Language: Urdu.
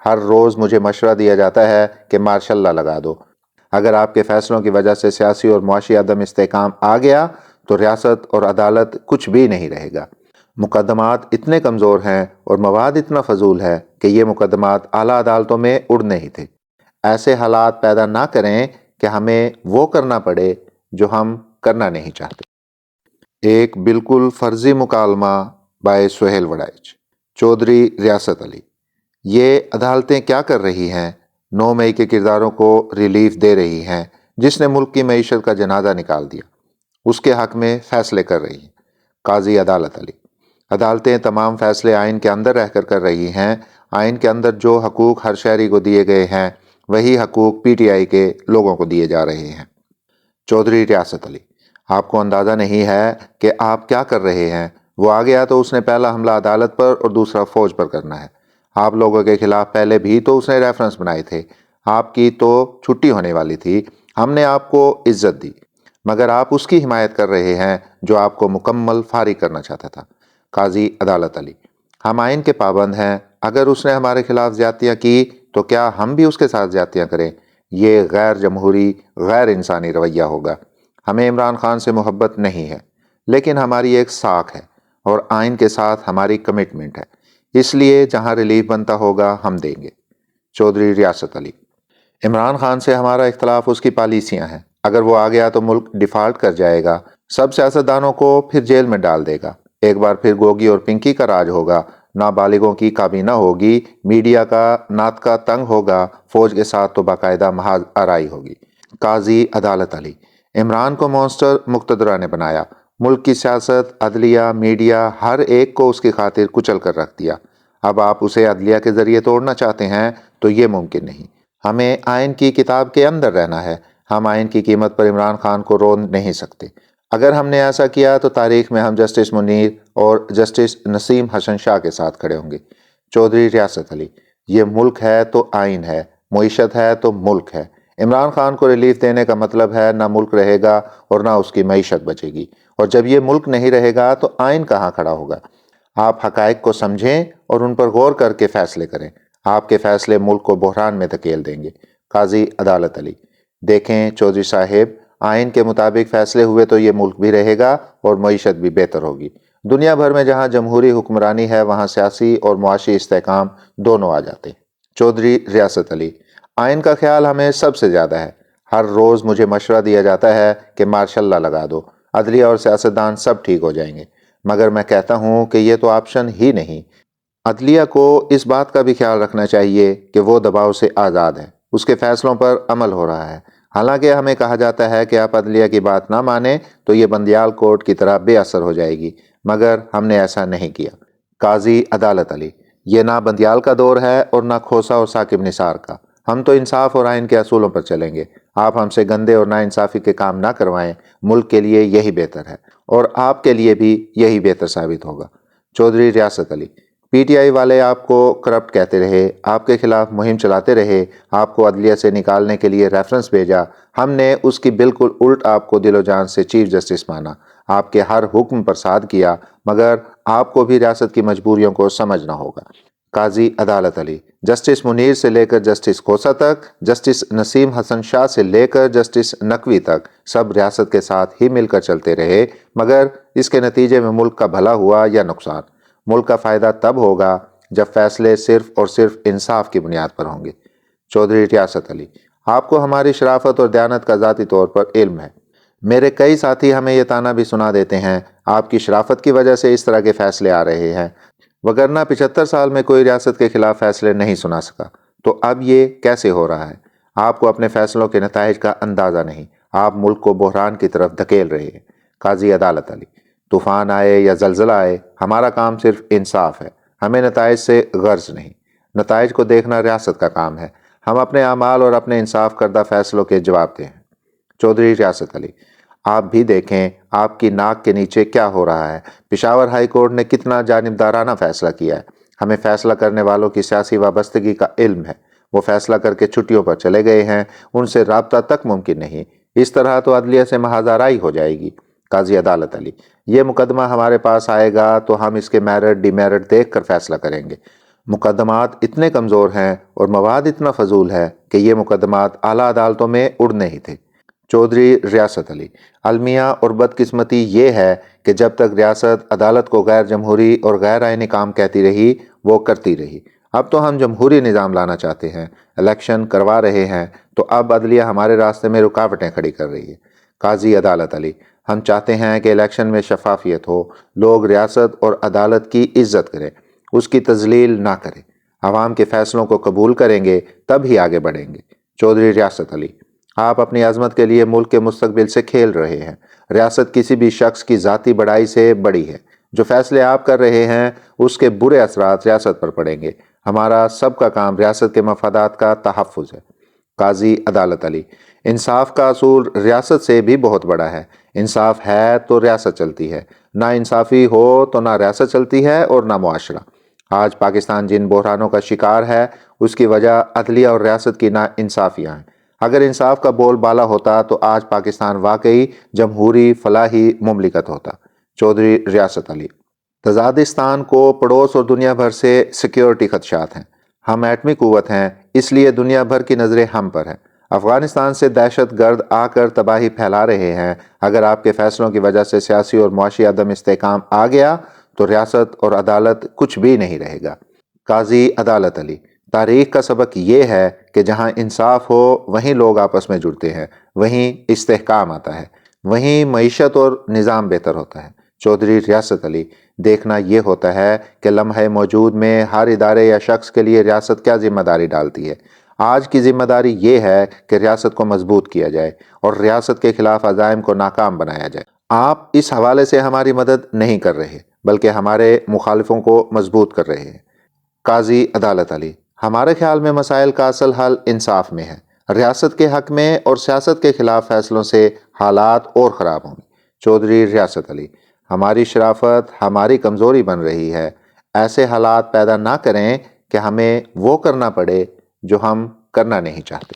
ہر روز مجھے مشورہ دیا جاتا ہے کہ ماشاء اللہ لگا دو۔ اگر آپ کے فیصلوں کی وجہ سے سیاسی اور معاشی عدم استحکام آ گیا تو ریاست اور عدالت کچھ بھی نہیں رہے گا۔ مقدمات اتنے کمزور ہیں اور مواد اتنا فضول ہے کہ یہ مقدمات اعلیٰ عدالتوں میں اڑنے ہی تھے۔ ایسے حالات پیدا نہ کریں کہ ہمیں وہ کرنا پڑے جو ہم کرنا نہیں چاہتے۔ ایک بالکل فرضی مکالمہ بائے سہیل وڑائچ۔ چودھری ریاست علی: یہ عدالتیں کیا کر رہی ہیں؟ 9 مئی کے کرداروں کو ریلیف دے رہی ہیں جس نے ملک کی معیشت کا جنازہ نکال دیا، اس کے حق میں فیصلے کر رہی ہیں۔ قاضی عدالت علی: عدالتیں تمام فیصلے آئین کے اندر رہ کر کر رہی ہیں۔ آئین کے اندر جو حقوق ہر شہری کو دیے گئے ہیں وہی حقوق پی ٹی آئی کے لوگوں کو دیے جا رہے ہیں۔ چودھری ریاست علی: آپ کو اندازہ نہیں ہے کہ آپ کیا کر رہے ہیں؟ وہ آ گیا تو اس نے پہلا حملہ عدالت پر اور دوسرا فوج پر کرنا ہے۔ آپ لوگوں کے خلاف پہلے بھی تو اس نے ریفرنس بنائے تھے۔ آپ کی تو چھٹی ہونے والی تھی، ہم نے آپ کو عزت دی، مگر آپ اس کی حمایت کر رہے ہیں جو آپ کو مکمل فارغ کرنا چاہتا تھا۔ قاضی عدالت علی: ہم آئین کے پابند ہیں، اگر اس نے ہمارے خلاف زیادتیاں کی تو کیا ہم بھی اس کے ساتھ زیادتیاں کریں؟ یہ غیر جمہوری، غیر انسانی رویہ ہوگا۔ ہمیں عمران خان سے محبت نہیں ہے، لیکن ہماری ایک ساکھ ہے اور آئین کے ساتھ ہماری کمٹمنٹ ہے، اس لیے جہاں ریلیف بنتا ہوگا ہم دیں گے۔ چودھری ریاست علی: عمران خان سے ہمارا اختلاف اس کی پالیسیاں ہیں، اگر وہ آ گیا تو ملک ڈیفالٹ کر جائے گا، سب سیاستدانوں کو پھر جیل میں ڈال دے گا، ایک بار پھر گوگی اور پنکی کا راج ہوگا، نابالغوں کی کابینہ ہوگی، میڈیا کا ناطقہ تنگ ہوگا، فوج کے ساتھ تو باقاعدہ محاذ آرائی ہوگی۔ قاضی عدالت علی: عمران کو مونسٹر مقتدرہ نے بنایا، ملک کی سیاست، عدلیہ، میڈیا، ہر ایک کو اس کی خاطر کچل کر رکھ دیا۔ اب آپ اسے عدلیہ کے ذریعے توڑنا چاہتے ہیں تو یہ ممکن نہیں۔ ہمیں آئین کی کتاب کے اندر رہنا ہے، ہم آئین کی قیمت پر عمران خان کو روند نہیں سکتے۔ اگر ہم نے ایسا کیا تو تاریخ میں ہم جسٹس منیر اور جسٹس نسیم حسن شاہ کے ساتھ کھڑے ہوں گے۔ چودھری ریاست علی: یہ ملک ہے تو آئین ہے، معیشت ہے تو ملک ہے۔ عمران خان کو ریلیف دینے کا مطلب ہے نہ ملک رہے گا اور نہ اس کی معیشت بچے گی، اور جب یہ ملک نہیں رہے گا تو آئین کہاں کھڑا ہوگا؟ آپ حقائق کو سمجھیں اور ان پر غور کر کے فیصلے کریں۔ آپ کے فیصلے ملک کو بحران میں دھکیل دیں گے۔ قاضی عدالت علی: دیکھیں چودھری صاحب، آئین کے مطابق فیصلے ہوئے تو یہ ملک بھی رہے گا اور معیشت بھی بہتر ہوگی۔ دنیا بھر میں جہاں جمہوری حکمرانی ہے وہاں سیاسی اور معاشی استحکام دونوں آ جاتے ہیں۔ چودھری ریاست علی: آئین کا خیال ہمیں سب سے زیادہ ہے۔ ہر روز مجھے مشورہ دیا جاتا ہے کہ ماشاء اللہ لگا دو، عدلیہ اور سیاستدان سب ٹھیک ہو جائیں گے، مگر میں کہتا ہوں کہ یہ تو آپشن ہی نہیں۔ عدلیہ کو اس بات کا بھی خیال رکھنا چاہیے کہ وہ دباؤ سے آزاد ہے، اس کے فیصلوں پر عمل ہو رہا ہے۔ حالانکہ ہمیں کہا جاتا ہے کہ آپ عدلیہ کی بات نہ مانیں تو یہ بندیال کوٹ کی طرح بے اثر ہو جائے گی، مگر ہم نے ایسا نہیں کیا۔ قاضی عدالت علی: یہ نہ بندیال کا دور ہے اور نہ کھوسا اور ثاقب نثار کا، ہم تو انصاف اور آئین کے اصولوں پر چلیں گے۔ آپ ہم سے گندے اور ناانصافی کے کام نہ کروائیں، ملک کے لیے یہی بہتر ہے اور آپ کے لیے بھی یہی بہتر ثابت ہوگا۔ چودھری ریاست علی: پی ٹی آئی والے آپ کو کرپٹ کہتے رہے، آپ کے خلاف مہم چلاتے رہے، آپ کو عدلیہ سے نکالنے کے لیے ریفرنس بھیجا، ہم نے اس کی بالکل الٹ آپ کو دل و جان سے چیف جسٹس مانا، آپ کے ہر حکم پر صاد کیا، مگر آپ کو بھی ریاست کی مجبوریوں کو سمجھنا ہوگا۔ قاضی عدالت علی: جسٹس منیر سے لے کر جسٹس کھوسا تک، جسٹس نسیم حسن شاہ سے لے کر جسٹس نقوی تک، سب ریاست کے ساتھ ہی مل کر چلتے رہے، مگر اس کے نتیجے میں ملک کا بھلا ہوا یا نقصان؟ ملک کا فائدہ تب ہوگا جب فیصلے صرف اور صرف انصاف کی بنیاد پر ہوں گے۔ چودھری ریاست علی: آپ کو ہماری شرافت اور دیانت کا ذاتی طور پر علم ہے، میرے کئی ساتھی ہمیں یہ طعنہ بھی سنا دیتے ہیں آپ کی شرافت کی وجہ سے اس طرح کے فیصلے آ رہے ہیں، وگرنہ 75 سال میں کوئی ریاست کے خلاف فیصلے نہیں سنا سکا، تو اب یہ کیسے ہو رہا ہے؟ آپ کو اپنے فیصلوں کے نتائج کا اندازہ نہیں، آپ ملک کو بحران کی طرف دھکیل رہے ہیں۔ قاضی عدالت علی: طوفان آئے یا زلزلہ آئے، ہمارا کام صرف انصاف ہے، ہمیں نتائج سے غرض نہیں، نتائج کو دیکھنا ریاست کا کام ہے، ہم اپنے اعمال اور اپنے انصاف کردہ فیصلوں کے جواب دیں۔ چودھری ریاست علی: آپ بھی دیکھیں آپ کی ناک کے نیچے کیا ہو رہا ہے، پشاور ہائی کورٹ نے کتنا جانبدارانہ فیصلہ کیا ہے، ہمیں فیصلہ کرنے والوں کی سیاسی وابستگی کا علم ہے، وہ فیصلہ کر کے چھٹیوں پر چلے گئے ہیں، ان سے رابطہ تک ممکن نہیں، اس طرح تو عدلیہ سے محاذ آرائی ہو جائے گی۔ قاضی عدالت علی: یہ مقدمہ ہمارے پاس آئے گا تو ہم اس کے میرٹ ڈی میرٹ دیکھ کر فیصلہ کریں گے، مقدمات اتنے کمزور ہیں اور مواد اتنا فضول ہے کہ یہ مقدمات اعلیٰ عدالتوں میں اڑنے ہی تھے۔ چودھری ریاست علی: المیہ اور بدقسمتی یہ ہے کہ جب تک ریاست عدالت کو غیر جمہوری اور غیر آئینی کام کہتی رہی وہ کرتی رہی۔ اب تو ہم جمہوری نظام لانا چاہتے ہیں، الیکشن کروا رہے ہیں، تو اب عدلیہ ہمارے راستے میں رکاوٹیں کھڑی کر رہی ہے۔ قاضی عدالت علی: ہم چاہتے ہیں کہ الیکشن میں شفافیت ہو، لوگ ریاست اور عدالت کی عزت کریں، اس کی تذلیل نہ کریں، عوام کے فیصلوں کو قبول کریں گے تب ہی آگے بڑھیں گے۔ چودھری ریاست علی: آپ اپنی عظمت کے لیے ملک کے مستقبل سے کھیل رہے ہیں۔ ریاست کسی بھی شخص کی ذاتی بڑائی سے بڑی ہے۔ جو فیصلے آپ کر رہے ہیں اس کے برے اثرات ریاست پر پڑیں گے۔ ہمارا سب کا کام ریاست کے مفادات کا تحفظ ہے۔ قاضی عدالت علی: انصاف کا اصول ریاست سے بھی بہت بڑا ہے۔ انصاف ہے تو ریاست چلتی ہے، نہ انصافی ہو تو نہ ریاست چلتی ہے اور نہ معاشرہ۔ آج پاکستان جن بحرانوں کا شکار ہے اس کی وجہ عدلیہ اور ریاست کی نا انصافیاں ہیں۔ اگر انصاف کا بول بالا ہوتا تو آج پاکستان واقعی جمہوری فلاحی مملکت ہوتا۔ چودھری ریاست علی: تزادستان کو پڑوس اور دنیا بھر سے سیکیورٹی خدشات ہیں۔ ہم ایٹمی قوت ہیں، اس لیے دنیا بھر کی نظریں ہم پر ہیں۔ افغانستان سے دہشت گرد آ کر تباہی پھیلا رہے ہیں۔ اگر آپ کے فیصلوں کی وجہ سے سیاسی اور معاشی عدم استحکام آ گیا تو ریاست اور عدالت کچھ بھی نہیں رہے گا۔ قاضی عدالت علی: تاریخ کا سبق یہ ہے کہ جہاں انصاف ہو وہیں لوگ آپس میں جڑتے ہیں، وہیں استحکام آتا ہے، وہیں معیشت اور نظام بہتر ہوتا ہے۔ چودھری ریاست علی: دیکھنا یہ ہوتا ہے کہ لمحہ موجود میں ہر ادارے یا شخص کے لیے ریاست کیا ذمہ داری ڈالتی ہے۔ آج کی ذمہ داری یہ ہے کہ ریاست کو مضبوط کیا جائے اور ریاست کے خلاف عزائم کو ناکام بنایا جائے۔ آپ اس حوالے سے ہماری مدد نہیں کر رہے بلکہ ہمارے مخالفوں کو مضبوط کر رہے ہیں۔ قاضی عدالت علی: ہمارے خیال میں مسائل کا اصل حل انصاف میں ہے۔ ریاست کے حق میں اور سیاست کے خلاف فیصلوں سے حالات اور خراب ہوں گے۔ چودھری ریاست علی: ہماری شرافت ہماری کمزوری بن رہی ہے۔ ایسے حالات پیدا نہ کریں کہ ہمیں وہ کرنا پڑے جو ہم کرنا نہیں چاہتے۔